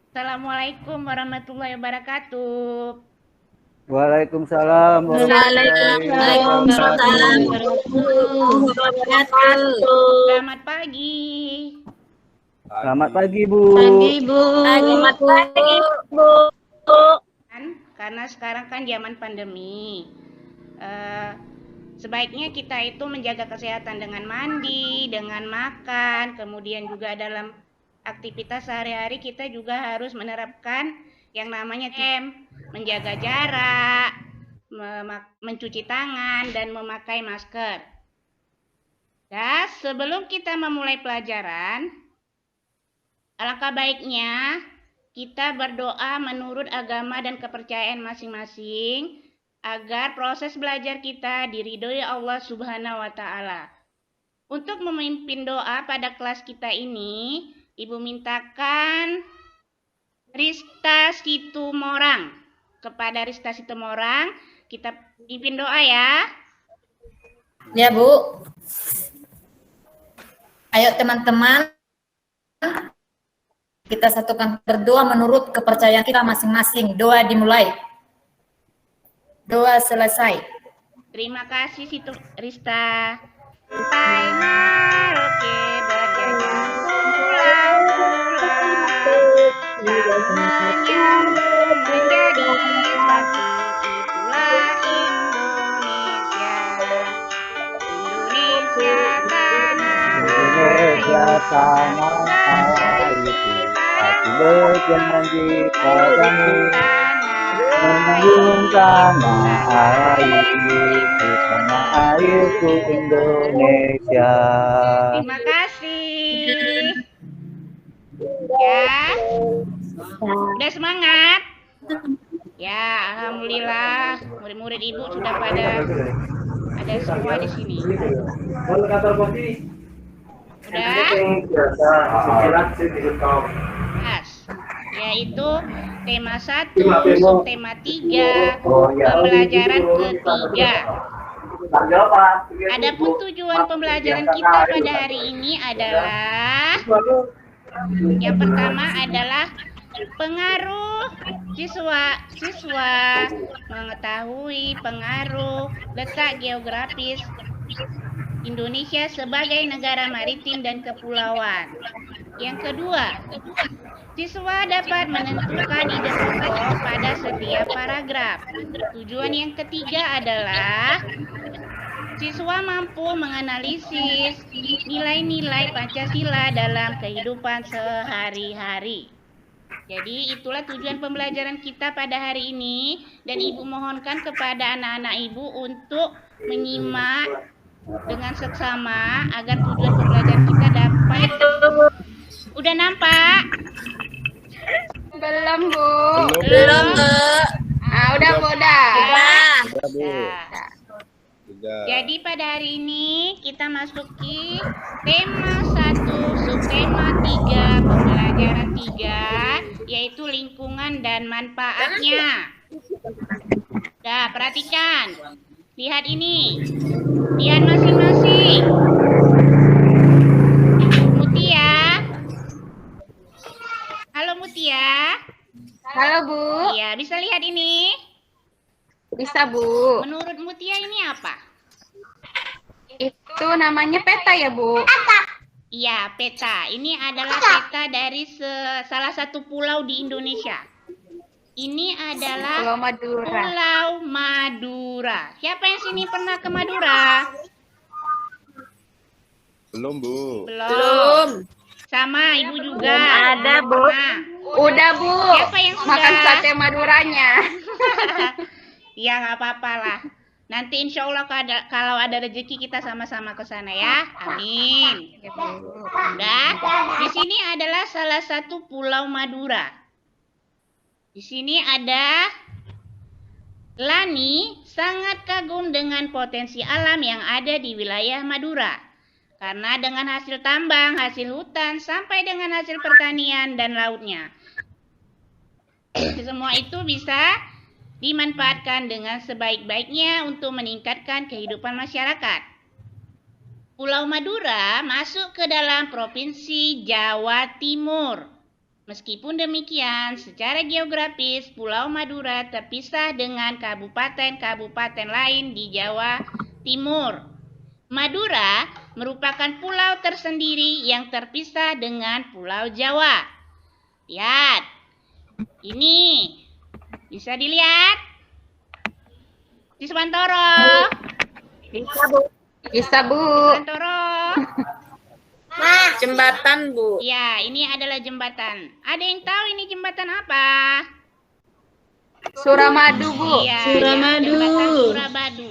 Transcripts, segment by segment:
Assalamualaikum warahmatullahi wabarakatuh. Waalaikumsalam warahmatullahi Waalaikumsalam wabarakatuh. warahmatullahi wabarakatuh. Selamat pagi. Selamat pagi, Bu. Pagi, Bu. Selamat pagi, Bu. Karena sekarang kan zaman pandemi. Eh, Sebaiknya kita itu menjaga kesehatan dengan mandi, dengan makan, kemudian juga dalam aktivitas sehari-hari kita juga harus menerapkan yang namanya menjaga jarak, mencuci tangan, dan memakai masker. Dan sebelum kita memulai pelajaran, alangkah baiknya kita berdoa menurut agama dan kepercayaan masing-masing agar proses belajar kita diridhoi Allah Subhanahu wa Ta'ala. Untuk memimpin doa pada kelas kita ini, Ibu mintakan Rista Situmorang. Kepada Rista Situmorang, kita pimpin doa ya. Ya, Bu. Ayo teman-teman, kita satukan berdoa menurut kepercayaan kita masing-masing. Doa dimulai. Doa selesai. Terima kasih Situ Rista. Sampai Maroke berjaya pulang-pulang, tak menyambung menjadi satu, itulah Indonesia. Indonesia tanah Airku, aku berjanji padamu, menanggung tanah airku Indonesia. Terima kasih. Ya, udah semangat? Ya, alhamdulillah murid-murid Ibu sudah pada ada semua di sini. Udah? Yes. Yaitu tema 1, subtema 3, pembelajaran ketiga. Adapun tujuan pembelajaran kita pada hari ini adalah yang pertama adalah pengaruh siswa mengetahui pengaruh letak geografis Indonesia sebagai negara maritim dan kepulauan. Yang kedua, siswa dapat menentukan ide pokok pada setiap paragraf. Tujuan yang ketiga adalah siswa mampu menganalisis nilai-nilai Pancasila dalam kehidupan sehari-hari. Jadi itulah tujuan pembelajaran kita pada hari ini, dan Ibu mohonkan kepada anak-anak Ibu untuk menyimak dengan seksama agar tujuan pembelajaran kita dapat. Udah nampak? Belum, Bu. Belum, Bu. Udah, Bu. Jadi pada hari ini kita masuki tema 1, subtema 3, pembelajaran 3, yaitu lingkungan dan manfaatnya. Nah, perhatikan. Lihat ini. Lihat masing-masing. Mutia. Halo Mutia. Halo, Bu. Iya, bisa lihat ini? Bisa, Bu. Menurut Mutia ini apa? Itu namanya peta ya, Bu? Iya, peta. Ini adalah peta dari salah satu pulau di Indonesia. Ini adalah Pulau Madura. Pulau Madura. Siapa yang sini pernah ke Madura? Belum, Bu. Belum. Sama Ibu juga. Ada, Bu. Nah, Udah, Bu. siapa yang sudah? Makan sate Maduranya. Ya, nggak apa-apa lah. Nanti insya Allah kalau ada rezeki kita sama-sama ke sana ya. Amin. Udah. Di sini adalah salah satu Pulau Madura. Di sini ada Lani sangat kagum dengan potensi alam yang ada di wilayah Madura. Karena dengan hasil tambang, hasil hutan, sampai dengan hasil pertanian dan lautnya. Semua itu bisa dimanfaatkan dengan sebaik-baiknya untuk meningkatkan kehidupan masyarakat. Pulau Madura masuk ke dalam Provinsi Jawa Timur. Meskipun demikian, secara geografis Pulau Madura terpisah dengan kabupaten-kabupaten lain di Jawa Timur. Madura merupakan pulau tersendiri yang terpisah dengan Pulau Jawa. Lihat, ini bisa dilihat di Sumantoro. Bisa, Bu. Sumantoro. Jembatan, Bu. Ya, ini adalah jembatan. Ada yang tahu ini jembatan apa? Suramadu, Bu. Iya, Suramadu. ya, jembatan Suramadu.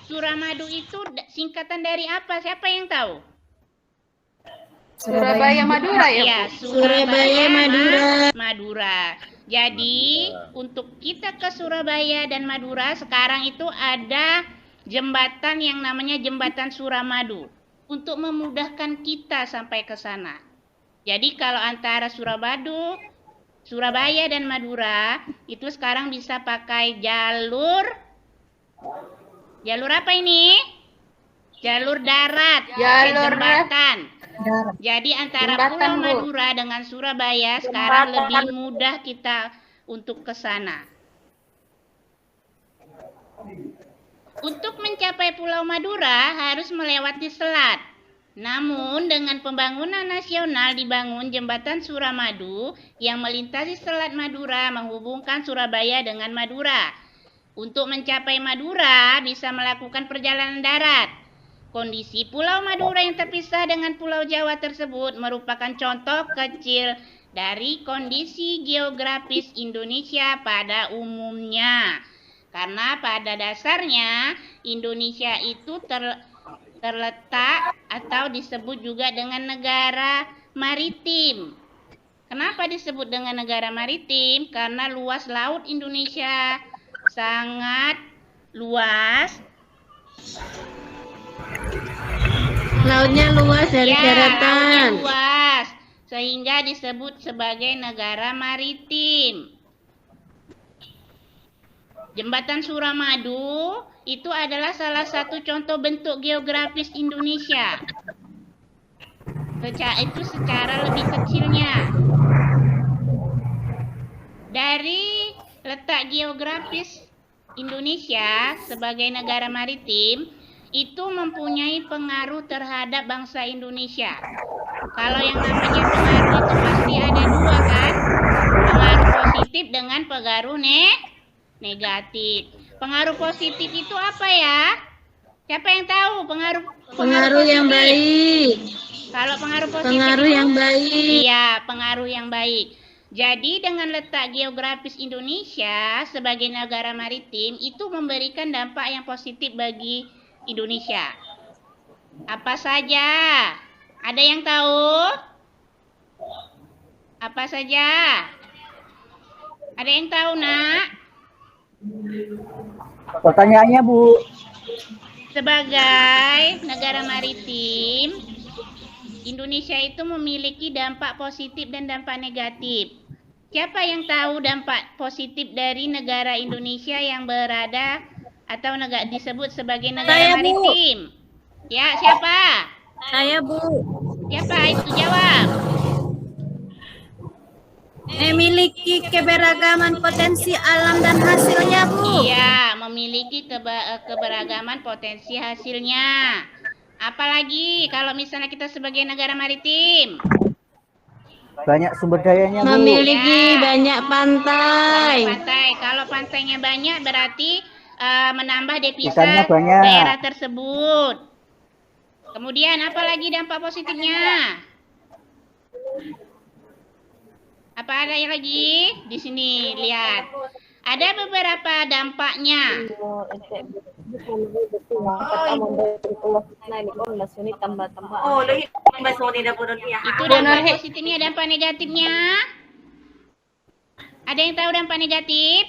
Suramadu itu singkatan dari apa? Siapa yang tahu? Surabaya, Madura ya, Iya, Bu? Surabaya, Madura. Madura. Jadi, untuk kita ke Surabaya dan Madura, sekarang itu ada jembatan yang namanya Jembatan Suramadu. Untuk memudahkan kita sampai ke sana. Jadi kalau antara Surabaya dan Madura, itu sekarang bisa pakai jalur apa ini? Jalur darat, Jalur jembatan. Darat. Jadi antara Jembatan, Pulau Bu. Madura dengan Surabaya sekarang lebih mudah kita untuk ke sana. Untuk mencapai Pulau Madura harus melewati selat. Namun dengan pembangunan nasional dibangun jembatan Suramadu yang melintasi Selat Madura menghubungkan Surabaya dengan Madura. Untuk mencapai Madura bisa melakukan perjalanan darat. Kondisi Pulau Madura yang terpisah dengan Pulau Jawa tersebut merupakan contoh kecil dari kondisi geografis Indonesia pada umumnya. Karena pada dasarnya Indonesia itu terletak atau disebut juga dengan negara maritim. Kenapa disebut dengan negara maritim? Karena luas laut Indonesia sangat luas. Lautnya luas dari Lautnya daratan. luas, sehingga disebut sebagai negara maritim. Jembatan Suramadu itu adalah salah satu contoh bentuk geografis Indonesia. Itu secara lebih kecilnya. Dari letak geografis Indonesia sebagai negara maritim, itu mempunyai pengaruh terhadap bangsa Indonesia. Kalau yang namanya pengaruh itu pasti ada dua kan? Pengaruh positif dengan pengaruh negatif. Pengaruh positif itu apa ya? Siapa yang tahu Pengaruh yang positif? baik. Kalau pengaruh positif Pengaruh itu, yang baik. iya, pengaruh yang baik. Jadi dengan letak geografis Indonesia sebagai negara maritim itu memberikan dampak yang positif bagi Indonesia. Apa saja? Ada yang tahu? Apa saja? Ada yang tahu, Nak? Pertanyaannya, Bu. Sebagai negara maritim, Indonesia itu memiliki dampak positif dan dampak negatif. Siapa yang tahu dampak positif dari negara Indonesia yang berada atau disebut sebagai negara Saya, Bu. maritim? Ya, siapa? Saya, Bu. Siapa itu jawab? Memiliki keberagaman potensi alam dan hasilnya, Bu. Iya, memiliki keberagaman potensi hasilnya. Apalagi kalau misalnya kita sebagai negara maritim? Banyak sumber dayanya, Bu. Memiliki Ya. banyak pantai. Pantai. Kalau pantainya banyak berarti menambah devisa Ikannya banyak. daerah tersebut. Kemudian apalagi dampak positifnya? Apa ada yang lagi? Di sini lihat. Ada beberapa dampaknya. Itu dampak positifnya, dampak negatifnya. Ada yang tahu dampak negatif?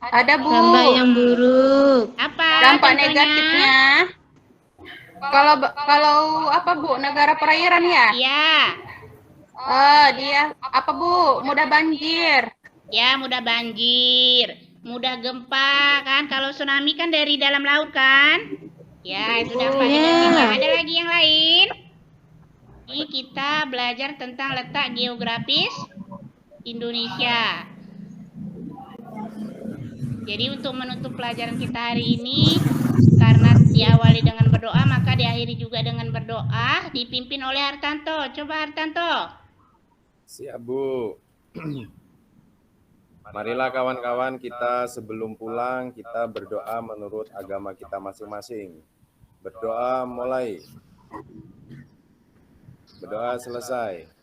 Ada, Bu. Dampak yang buruk. Apa Dampak contohnya? negatifnya. Kalau apa, Bu? Negara perairan ya? Iya. Dia apa, Bu? Mudah banjir. Ya, mudah banjir, mudah gempa kan. Kalau tsunami kan dari dalam laut kan? Ya, itu dampak negatifnya. Ada lagi yang lain? ini kita belajar tentang letak geografis Indonesia. Jadi untuk menutup pelajaran kita hari ini, karena diawali dengan berdoa, maka diakhiri juga dengan berdoa, dipimpin oleh Hartanto. Coba Hartanto. Siap, Bu. Marilah kawan-kawan kita sebelum pulang kita berdoa menurut agama kita masing-masing. Berdoa mulai. Berdoa selesai.